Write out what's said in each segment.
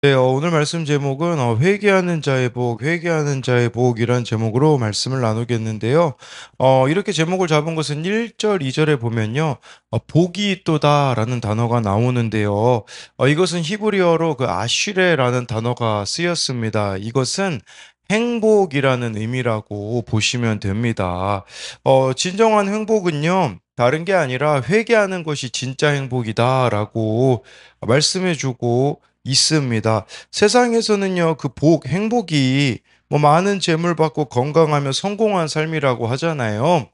네, 오늘 말씀 제목은 회개하는 자의 복, 회개하는 자의 복이란 제목으로 말씀을 나누겠는데요. 이렇게 제목을 잡은 것은 1절, 2절에 보면요. 복이 있도다라는 단어가 나오는데요. 이것은 히브리어로 그 아쉬레라는 단어가 쓰였습니다. 이것은 행복이라는 의미라고 보시면 됩니다. 진정한 행복은요. 다른 게 아니라 회개하는 것이 진짜 행복이다라고 말씀해주고 있습니다. 세상에서는요, 그 행복이 뭐 많은 재물 받고 건강하며 성공한 삶이라고 하잖아요.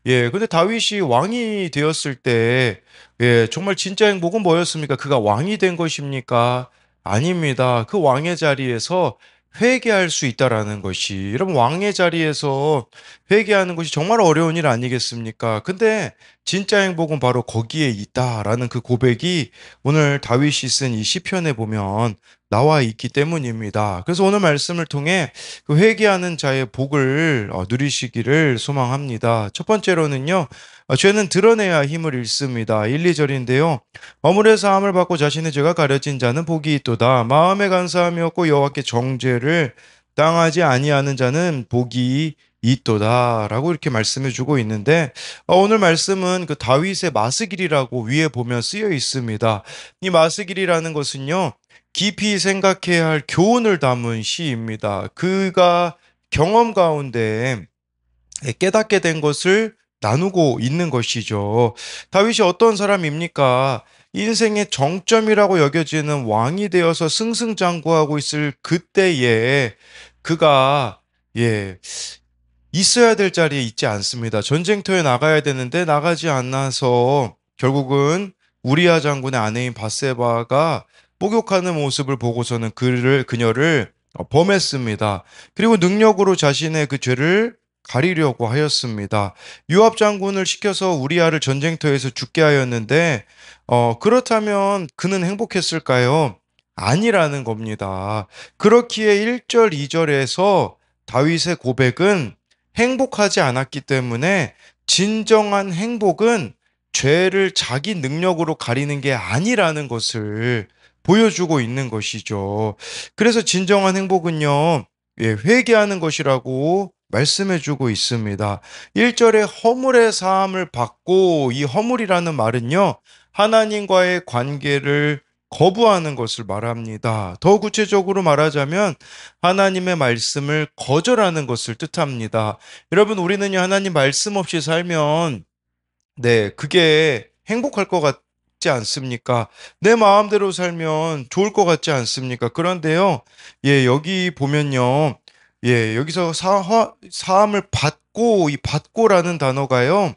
예, 근데 다윗이 왕이 되었을 때, 예, 정말 진짜 행복은 뭐였습니까? 그가 왕이 된 것입니까? 아닙니다. 그 왕의 자리에서 회개할 수 있다라는 것이, 여러분, 왕의 자리에서 회개하는 것이 정말 어려운 일 아니겠습니까? 근데 진짜 행복은 바로 거기에 있다라는 그 고백이 오늘 다윗이 쓴 이 시편에 보면 나와 있기 때문입니다. 그래서 오늘 말씀을 통해 그 회개하는 자의 복을 누리시기를 소망합니다. 첫 번째로는요, 죄는 드러내야 힘을 잃습니다. 1, 2절인데요. 허물의 사함을 받고 자신의 죄가 가려진 자는 복이 있도다. 마음에 간사함이 없고 여호와께 정죄를 당하지 아니하는 자는 복이 있도다라고 이렇게 말씀해 주고 있는데 오늘 말씀은 그 다윗의 마스길이라고 위에 보면 쓰여 있습니다. 이 마스길이라는 것은요, 깊이 생각해야 할 교훈을 담은 시입니다. 그가 경험 가운데 깨닫게 된 것을 나누고 있는 것이죠. 다윗이 어떤 사람입니까? 인생의 정점이라고 여겨지는 왕이 되어서 승승장구하고 있을 그때에 그가 예, 있어야 될 자리에 있지 않습니다. 전쟁터에 나가야 되는데 나가지 않아서 결국은 우리아 장군의 아내인 바세바가 목욕하는 모습을 보고서는 그녀를 범했습니다. 그리고 능력으로 자신의 그 죄를 가리려고 하였습니다. 요압 장군을 시켜서 우리아를 전쟁터에서 죽게 하였는데 그렇다면 그는 행복했을까요? 아니라는 겁니다. 그렇기에 1절, 2절에서 다윗의 고백은 행복하지 않았기 때문에 진정한 행복은 죄를 자기 능력으로 가리는 게 아니라는 것을 보여주고 있는 것이죠. 그래서 진정한 행복은요, 예, 회개하는 것이라고 말씀해주고 있습니다. 1절에 허물의 사함을 받고 이 허물이라는 말은요, 하나님과의 관계를 거부하는 것을 말합니다. 더 구체적으로 말하자면 하나님의 말씀을 거절하는 것을 뜻합니다. 여러분, 우리는요, 하나님 말씀 없이 살면, 네, 그게 행복할 것 같지 않습니까? 내 마음대로 살면 좋을 것 같지 않습니까? 그런데요, 예, 여기 보면요, 예, 여기서 사함을 받고, 이 받고라는 단어가요,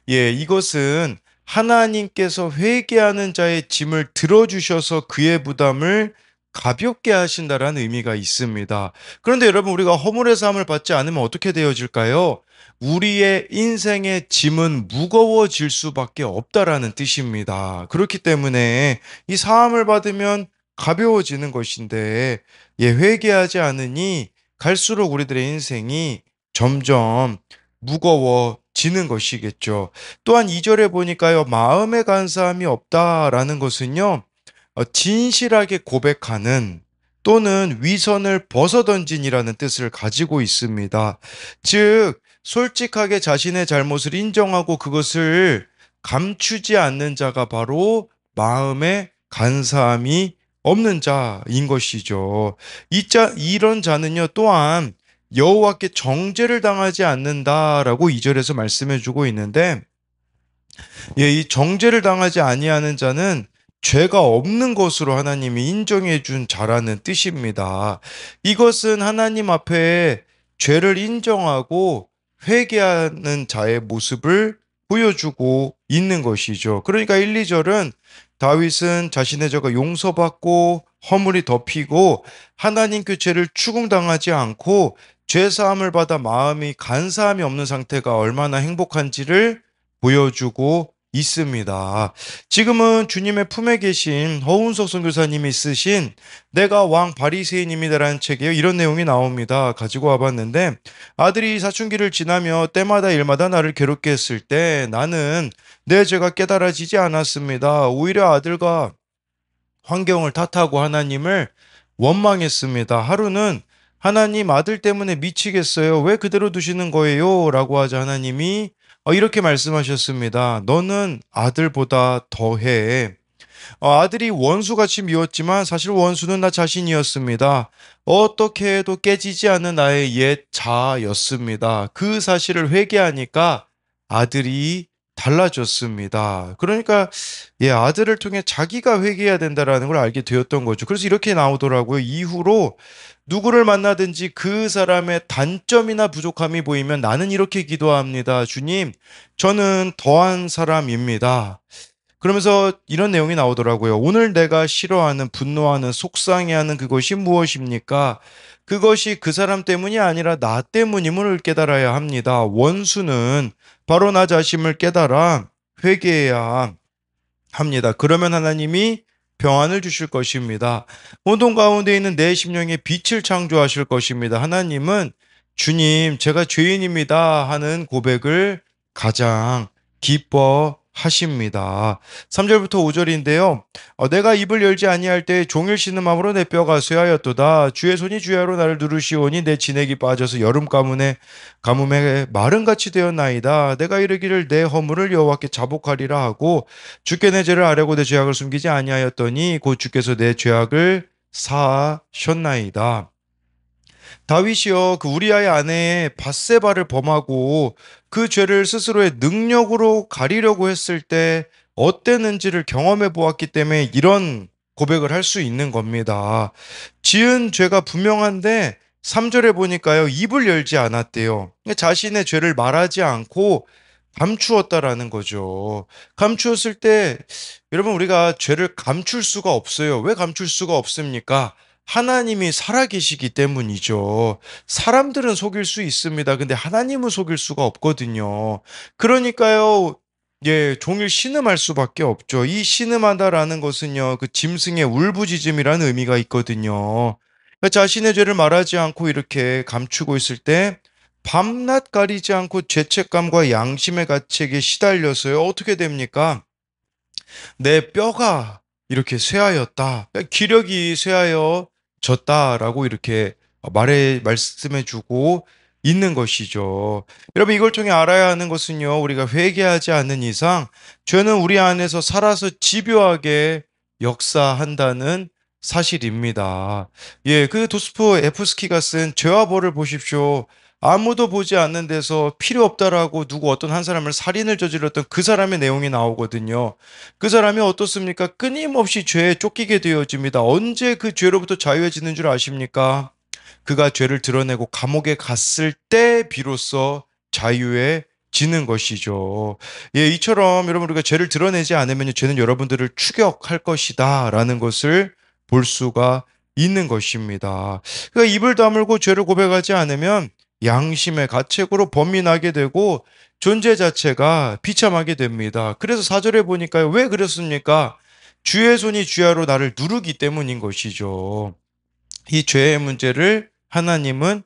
예, 이것은 하나님께서 회개하는 자의 짐을 들어주셔서 그의 부담을 가볍게 하신다라는 의미가 있습니다. 그런데 여러분, 우리가 허물의 사함을 받지 않으면 어떻게 되어질까요? 우리의 인생의 짐은 무거워질 수밖에 없다라는 뜻입니다. 그렇기 때문에 이 사함을 받으면 가벼워지는 것인데, 예, 회개하지 않으니 갈수록 우리들의 인생이 점점 무거워지는 것이겠죠. 또한 2절에 보니까요, 마음에 간사함이 없다라는 것은요, 진실하게 고백하는 또는 위선을 벗어던진이라는 뜻을 가지고 있습니다. 즉, 솔직하게 자신의 잘못을 인정하고 그것을 감추지 않는 자가 바로 마음에 간사함이 없는 자인 것이죠. 이런 자는요, 또한 여호와께 정죄를 당하지 않는다라고 2절에서 말씀해 주고 있는데, 예, 이 정죄를 당하지 아니하는 자는 죄가 없는 것으로 하나님이 인정해 준 자라는 뜻입니다. 이것은 하나님 앞에 죄를 인정하고 회개하는 자의 모습을 보여주고 있는 것이죠. 그러니까 1, 2절은 다윗은 자신의 죄가 용서받고 허물이 덮이고 하나님께 죄를 추궁당하지 않고 죄 사함을 받아 마음이 간사함이 없는 상태가 얼마나 행복한지를 보여주고 있습니다. 지금은 주님의 품에 계신 허운석 선교사님이 쓰신 내가 왕 바리새인입니다라는 책에 이런 내용이 나옵니다. 가지고 와봤는데, 아들이 사춘기를 지나며 때마다 일마다 나를 괴롭게 했을 때 나는 내 죄가 깨달아지지 않았습니다. 오히려 아들과 환경을 탓하고 하나님을 원망했습니다. 하루는 하나님 아들 때문에 미치겠어요. 왜 그대로 두시는 거예요? 라고 하자 하나님이 이렇게 말씀하셨습니다. 너는 아들보다 더해. 아들이 원수같이 미웠지만 사실 원수는 나 자신이었습니다. 어떻게 해도 깨지지 않는 나의 옛 자아였습니다. 그 사실을 회개하니까 아들이 달라졌습니다. 그러니까 아들을 통해 자기가 회개해야 된다라는 걸 알게 되었던 거죠. 그래서 이렇게 나오더라고요. 이후로 누구를 만나든지 그 사람의 단점이나 부족함이 보이면 나는 이렇게 기도합니다. 주님, 저는 더한 사람입니다. 그러면서 이런 내용이 나오더라고요. 오늘 내가 싫어하는, 분노하는, 속상해하는 그것이 무엇입니까? 그것이 그 사람 때문이 아니라 나 때문임을 깨달아야 합니다. 원수는 바로 나 자신을 깨달아 회개해야 합니다. 그러면 하나님이 평안을 주실 것입니다. 혼돈 가운데 있는 내 심령에 빛을 창조하실 것입니다. 하나님은 주님, 제가 죄인입니다 하는 고백을 가장 기뻐하십니다. 3절부터 5절인데요. 내가 입을 열지 아니할 때 종일 신음함으로 내 뼈가 쇠하였도다. 주의 손이 주야로 나를 누르시오니 내 진액이 빠져서 여름 가뭄에 마른같이 되었나이다. 내가 이르기를 내 허물을 여호와께 자복하리라 하고 주께 내 죄를 아뢰고 내 죄악을 숨기지 아니하였더니 곧 주께서 내 죄악을 사하셨나이다. 다윗이요 그 우리아의 아내의 밧세바를 범하고 그 죄를 스스로의 능력으로 가리려고 했을 때 어땠는지를 경험해 보았기 때문에 이런 고백을 할 수 있는 겁니다. 지은 죄가 분명한데 3절에 보니까요 입을 열지 않았대요. 자신의 죄를 말하지 않고 감추었다라는 거죠. 감추었을 때 여러분 우리가 죄를 감출 수가 없어요. 왜 감출 수가 없습니까? 하나님이 살아계시기 때문이죠. 사람들은 속일 수 있습니다. 근데 하나님은 속일 수가 없거든요. 그러니까요, 종일 신음할 수밖에 없죠. 이 신음하다라는 것은요, 그 짐승의 울부짖음이라는 의미가 있거든요. 그러니까 자신의 죄를 말하지 않고 이렇게 감추고 있을 때, 밤낮 가리지 않고 죄책감과 양심의 가책에 시달려서요, 어떻게 됩니까? 내 뼈가 이렇게 쇠하였다. 기력이 쇠하여졌다라고 이렇게 말씀해 주고 있는 것이죠. 여러분 이걸 통해 알아야 하는 것은요. 우리가 회개하지 않는 이상 죄는 우리 안에서 살아서 집요하게 역사한다는 사실입니다. 그 도스토 에프스키가 쓴 죄와 벌을 보십시오. 아무도 보지 않는 데서 필요 없다라고 누구 어떤 한 사람을 살인을 저질렀던 그 사람의 내용이 나오거든요. 그 사람이 어떻습니까? 끊임없이 죄에 쫓기게 되어집니다. 언제 그 죄로부터 자유해지는 줄 아십니까? 그가 죄를 드러내고 감옥에 갔을 때 비로소 자유해지는 것이죠. 이처럼 여러분 우리가 죄를 드러내지 않으면 죄는 여러분들을 추격할 것이다라는 것을 볼 수가 있는 것입니다. 그러니까 입을 다물고 죄를 고백하지 않으면 양심의 가책으로 범민하게 되고 존재 자체가 비참하게 됩니다. 그래서 4절에 보니까요. 왜 그랬습니까? 주의 손이 주야로 나를 누르기 때문인 것이죠. 이 죄의 문제를 하나님은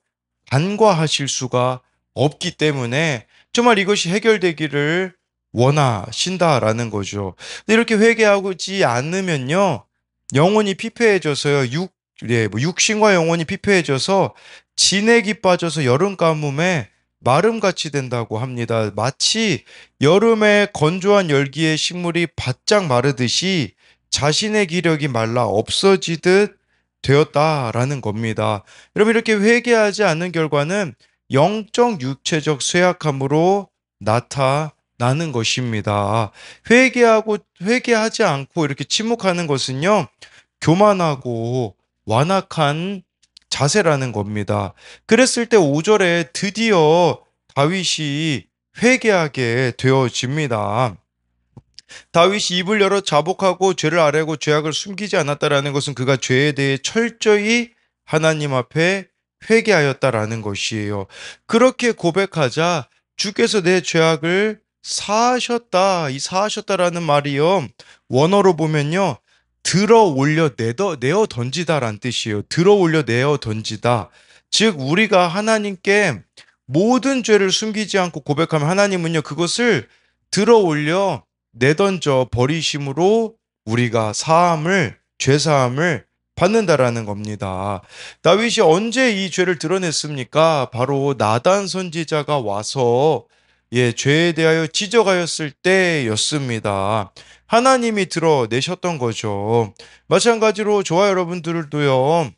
간과하실 수가 없기 때문에 정말 이것이 해결되기를 원하신다라는 거죠. 근데 이렇게 회개하지 않으면요. 영혼이 피폐해져서요. 육신과 영혼이 피폐해져서 진액이 빠져서 여름 가뭄에 마름같이 된다고 합니다. 마치 여름에 건조한 열기에 식물이 바짝 마르듯이 자신의 기력이 말라 없어지듯 되었다라는 겁니다. 여러분 이렇게 회개하지 않는 결과는 영적 육체적 쇠약함으로 나타나는 것입니다. 회개하지 않고 이렇게 침묵하는 것은요. 교만하고 완악한 자세라는 겁니다. 그랬을 때 5절에 드디어 다윗이 회개하게 되어집니다. 다윗이 입을 열어 자복하고 죄를 아뢰고 죄악을 숨기지 않았다라는 것은 그가 죄에 대해 철저히 하나님 앞에 회개하였다라는 것이에요. 그렇게 고백하자 주께서 내 죄악을 사하셨다. 이 사하셨다라는 말이요. 원어로 보면요. 들어 올려 내어 던지다라는 뜻이에요. 들어 올려 내어 던지다. 즉 우리가 하나님께 모든 죄를 숨기지 않고 고백하면 하나님은요. 그것을 들어 올려 내던져 버리심으로 우리가 죄사함을 받는다라는 겁니다. 다윗이 언제 이 죄를 드러냈습니까? 바로 나단 선지자가 와서 죄에 대하여 지적하였을 때였습니다. 하나님이 드러내셨던 거죠. 마찬가지로 저와 여러분들도요.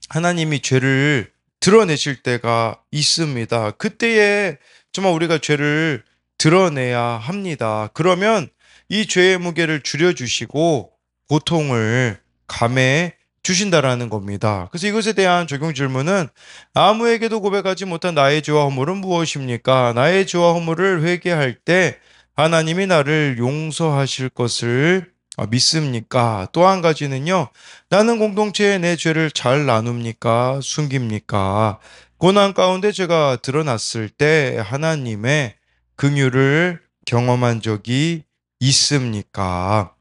하나님이 죄를 드러내실 때가 있습니다. 그때에 정말 우리가 죄를 드러내야 합니다. 그러면 이 죄의 무게를 줄여주시고 고통을 감해 주신다라는 겁니다. 그래서 이것에 대한 적용 질문은 아무에게도 고백하지 못한 나의 죄와 허물은 무엇입니까? 나의 죄와 허물을 회개할 때 하나님이 나를 용서하실 것을 믿습니까? 또 한 가지는요. 나는 공동체에 내 죄를 잘 나눕니까? 숨깁니까? 고난 가운데 죄가 드러났을 때 하나님의 긍휼을 경험한 적이 있습니까?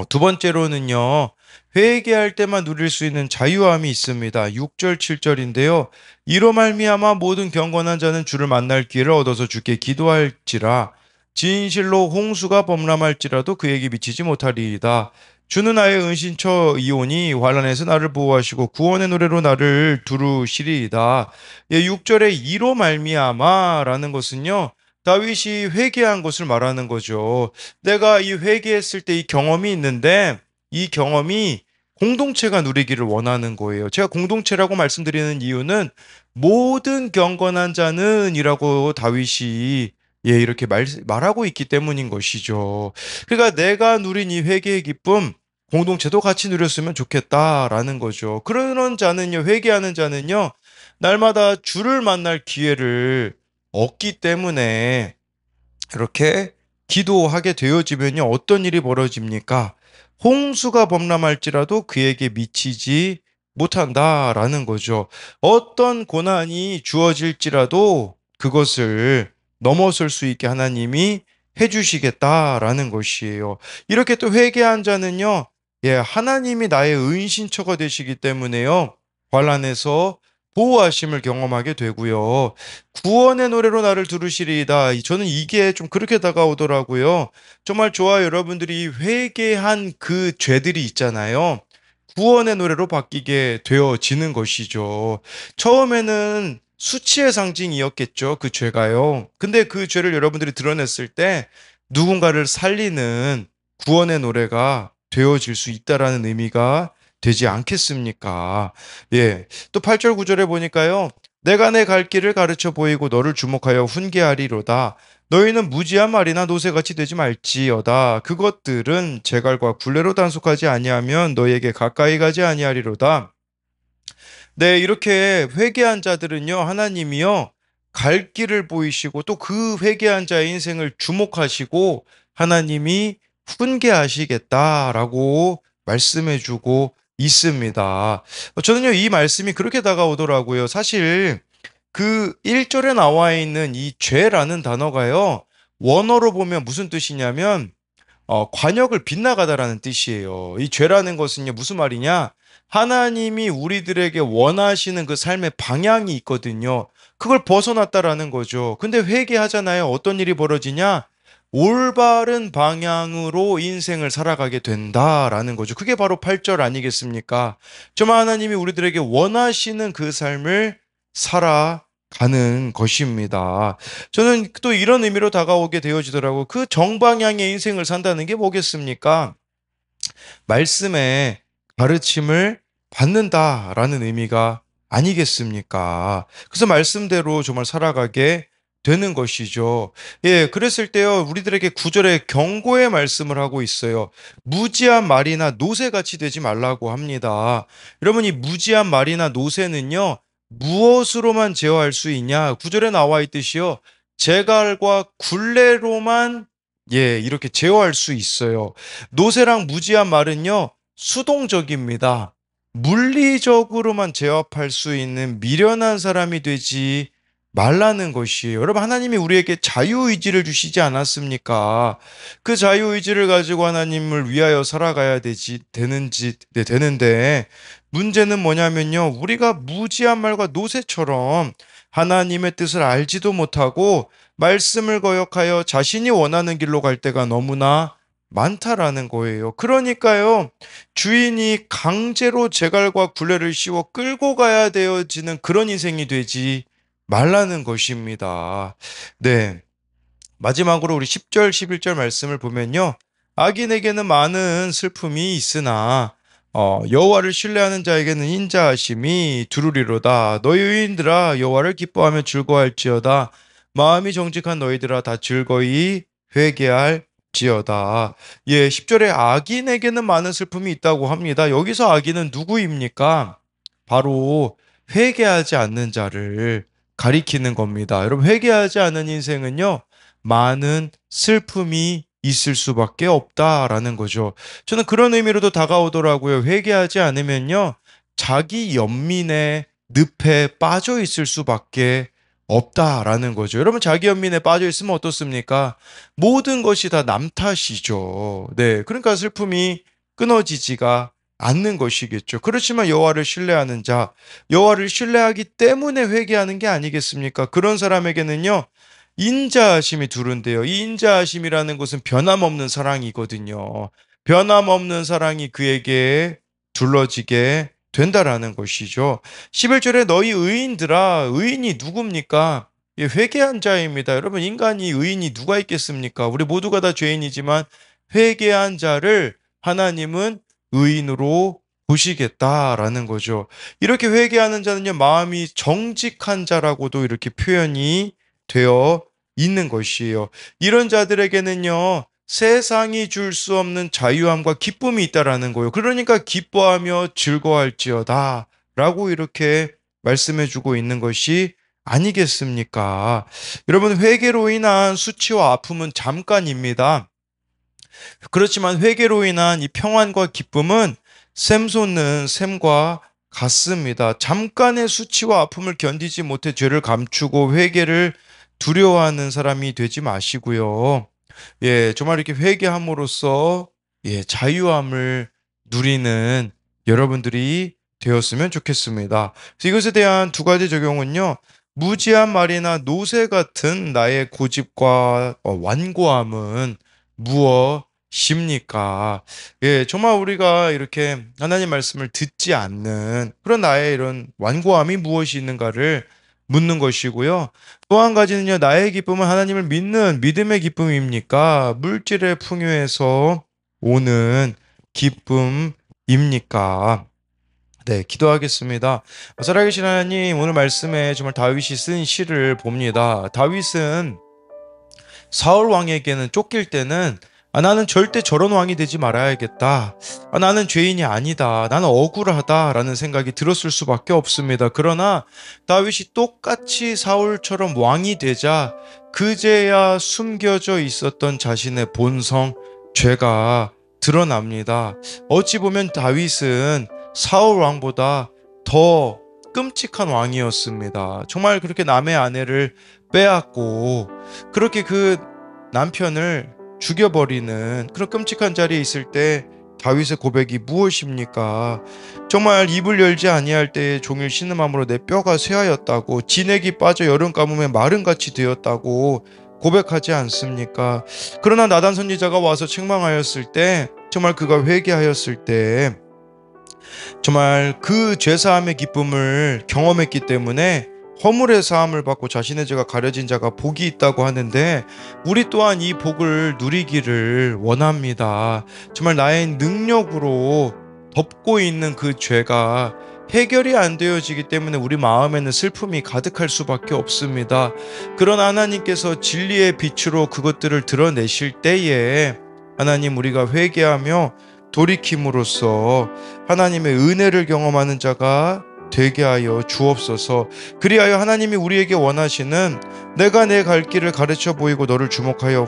두 번째로는요. 회개할 때만 누릴 수 있는 자유함이 있습니다. 6절, 7절인데요. 이로 말미암아 모든 경건한 자는 주를 만날 기회를 얻어서 주께 기도할지라 진실로 홍수가 범람할지라도 그에게 미치지 못하리이다. 주는 나의 은신처 이오니 환난에서 나를 보호하시고 구원의 노래로 나를 두루시리이다. 6절에 이로 말미암아라는 것은요. 다윗이 회개한 것을 말하는 거죠. 내가 이 회개했을 때 이 경험이 있는데 이 경험이 공동체가 누리기를 원하는 거예요. 제가 공동체라고 말씀드리는 이유는 모든 경건한 자는 이라고 다윗이 이렇게 말하고 있기 때문인 것이죠. 그러니까 내가 누린 이 회개의 기쁨, 공동체도 같이 누렸으면 좋겠다라는 거죠. 그런 자는요, 회개하는 자는요, 날마다 주를 만날 기회를 얻기 때문에 이렇게 기도하게 되어지면요, 어떤 일이 벌어집니까? 홍수가 범람할지라도 그에게 미치지 못한다라는 거죠. 어떤 고난이 주어질지라도 그것을 넘어설 수 있게 하나님이 해주시겠다라는 것이에요. 이렇게 또 회개한 자는요, 하나님이 나의 은신처가 되시기 때문에요, 환난에서 보호하심을 경험하게 되고요. 구원의 노래로 나를 두르시리이다. 저는 이게 좀 그렇게 다가오더라고요. 정말 저와 여러분들이 회개한 그 죄들이 있잖아요. 구원의 노래로 바뀌게 되어지는 것이죠. 처음에는 수치의 상징이었겠죠. 그 죄가요. 근데 그 죄를 여러분들이 드러냈을 때 누군가를 살리는 구원의 노래가 되어질 수 있다라는 의미가 되지 않겠습니까? 또 8절 9절에 보니까요. 내가 내 갈 길을 가르쳐 보이고 너를 주목하여 훈계하리로다. 너희는 무지한 말이나 노새같이 되지 말지어다. 그것들은 제갈과 굴레로 단속하지 아니하면 너희에게 가까이 가지 아니하리로다. 네, 이렇게 회개한 자들은요, 하나님이요, 갈 길을 보이시고 또 그 회개한 자의 인생을 주목하시고 하나님이 훈계하시겠다라고 말씀해주고 있습니다. 저는요, 이 말씀이 그렇게 다가오더라고요. 사실 그 1절에 나와 있는 이 죄라는 단어가요, 원어로 보면 무슨 뜻이냐면 관역을 빗나가다라는 뜻이에요. 이 죄라는 것은요, 무슨 말이냐? 하나님이 우리들에게 원하시는 그 삶의 방향이 있거든요. 그걸 벗어났다라는 거죠. 근데 회개하잖아요. 어떤 일이 벌어지냐? 올바른 방향으로 인생을 살아가게 된다라는 거죠. 그게 바로 8절 아니겠습니까? 정말 하나님이 우리들에게 원하시는 그 삶을 살아가는 것입니다. 저는 또 이런 의미로 다가오게 되어지더라고. 그 정방향의 인생을 산다는 게 뭐겠습니까? 말씀의 가르침을 받는다라는 의미가 아니겠습니까? 그래서 말씀대로 정말 살아가게 되는 것이죠. 그랬을 때요, 우리들에게 구절에 경고의 말씀을 하고 있어요. 무지한 말이나 노새같이 되지 말라고 합니다. 여러분, 이 무지한 말이나 노새는요, 무엇으로만 제어할 수 있냐? 구절에 나와 있듯이요, 제갈과 굴레로만 이렇게 제어할 수 있어요. 노새랑 무지한 말은요, 수동적입니다. 물리적으로만 제압할 수 있는 미련한 사람이 되지 말라는 것이에요. 여러분, 하나님이 우리에게 자유의지를 주시지 않았습니까? 그 자유의지를 가지고 하나님을 위하여 살아가야 되는데, 문제는 뭐냐면요. 우리가 무지한 말과 노새처럼 하나님의 뜻을 알지도 못하고 말씀을 거역하여 자신이 원하는 길로 갈 때가 너무나 많다라는 거예요. 그러니까요, 주인이 강제로 제갈과 굴레를 씌워 끌고 가야 되어지는 그런 인생이 되지 말라는 것입니다. 네. 마지막으로 우리 10절, 11절 말씀을 보면요. 악인에게는 많은 슬픔이 있으나 여호와를 신뢰하는 자에게는 인자하심이 두루리로다. 너희 의인들아 여호와를 기뻐하며 즐거워할지어다. 마음이 정직한 너희들아 다 즐거이 회개할지어다. 예, 10절에 악인에게는 많은 슬픔이 있다고 합니다. 여기서 악인은 누구입니까? 바로 회개하지 않는 자를 가리키는 겁니다. 여러분, 회개하지 않은 인생은요, 많은 슬픔이 있을 수밖에 없다라는 거죠. 저는 그런 의미로도 다가오더라고요. 회개하지 않으면요, 자기 연민의 늪에 빠져 있을 수밖에 없다라는 거죠. 여러분, 자기 연민에 빠져 있으면 어떻습니까? 모든 것이 다 남 탓이죠. 네, 그러니까 슬픔이 끊어지지가 않는 것이겠죠. 그렇지만 여호와를 신뢰하는 자, 여호와를 신뢰하기 때문에 회개하는 게 아니겠습니까? 그런 사람에게는요, 인자하심이 두른데요. 이 인자하심이라는 것은 변함없는 사랑이거든요. 변함없는 사랑이 그에게 둘러지게 된다라는 것이죠. 11절에 너희 의인들아, 의인이 누굽니까? 예, 회개한 자입니다. 여러분, 인간이 의인이 누가 있겠습니까? 우리 모두가 다 죄인이지만 회개한 자를 하나님은 의인으로 보시겠다라는 거죠. 이렇게 회개하는 자는요, 마음이 정직한 자라고도 이렇게 표현이 되어 있는 것이에요. 이런 자들에게는요, 세상이 줄 수 없는 자유함과 기쁨이 있다라는 거예요. 그러니까 기뻐하며 즐거워할지어다 라고 이렇게 말씀해 주고 있는 것이 아니겠습니까? 여러분, 회개로 인한 수치와 아픔은 잠깐입니다. 그렇지만 회개로 인한 이 평안과 기쁨은 샘솟는 샘과 같습니다. 잠깐의 수치와 아픔을 견디지 못해 죄를 감추고 회개를 두려워하는 사람이 되지 마시고요. 예, 정말 이렇게 회개함으로써 예, 자유함을 누리는 여러분들이 되었으면 좋겠습니다. 그래서 이것에 대한 두 가지 적용은요. 무지한 말이나 노새 같은 나의 고집과 완고함은 무엇입니까? 예, 정말 우리가 이렇게 하나님 말씀을 듣지 않는 그런 나의 이런 완고함이 무엇이 있는가를 묻는 것이고요. 또 한 가지는요, 나의 기쁨은 하나님을 믿는 믿음의 기쁨입니까? 물질의 풍요에서 오는 기쁨입니까? 네, 기도하겠습니다. 살아계신 하나님, 오늘 말씀에 정말 다윗이 쓴 시를 봅니다. 다윗은 사울 왕에게는 쫓길 때는 나는 절대 저런 왕이 되지 말아야겠다. 나는 죄인이 아니다. 나는 억울하다라는 생각이 들었을 수밖에 없습니다. 그러나 다윗이 똑같이 사울처럼 왕이 되자 그제야 숨겨져 있었던 자신의 본성, 죄가 드러납니다. 어찌 보면 다윗은 사울 왕보다 더 끔찍한 왕이었습니다. 정말 그렇게 남의 아내를 빼앗고 그렇게 그 남편을 죽여버리는 그런 끔찍한 자리에 있을 때 다윗의 고백이 무엇입니까? 정말 입을 열지 아니할 때에 종일 신음함으로 내 뼈가 쇠하였다고, 진액이 빠져 여름 가뭄에 마른같이 되었다고 고백하지 않습니까? 그러나 나단 선지자가 와서 책망하였을 때, 정말 그가 회개하였을 때 정말 그 죄사함의 기쁨을 경험했기 때문에 허물의 사함을 받고 자신의 죄가 가려진 자가 복이 있다고 하는데, 우리 또한 이 복을 누리기를 원합니다. 정말 나의 능력으로 덮고 있는 그 죄가 해결이 안 되어지기 때문에 우리 마음에는 슬픔이 가득할 수밖에 없습니다. 그러나 하나님께서 진리의 빛으로 그것들을 드러내실 때에 하나님, 우리가 회개하며 돌이킴으로써 하나님의 은혜를 경험하는 자가 되게 하여 주옵소서. 그리하여 하나님이 우리에게 원하시는 내가 내 갈 길을 가르쳐 보이고 너를 주목하여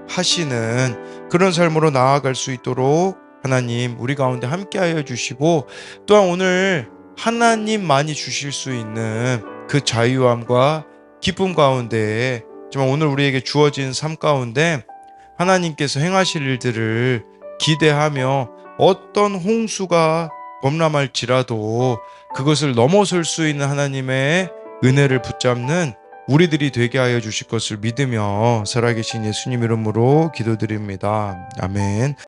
훈계하시는 그런 삶으로 나아갈 수 있도록 하나님 우리 가운데 함께하여 주시고, 또한 오늘 하나님만이 주실 수 있는 그 자유함과 기쁨 가운데 정말 오늘 우리에게 주어진 삶 가운데 하나님께서 행하실 일들을 기대하며 어떤 홍수가 범람할지라도 그것을 넘어설 수 있는 하나님의 은혜를 붙잡는 우리들이 되게 하여 주실 것을 믿으며 살아계신 예수님 이름으로 기도드립니다. 아멘.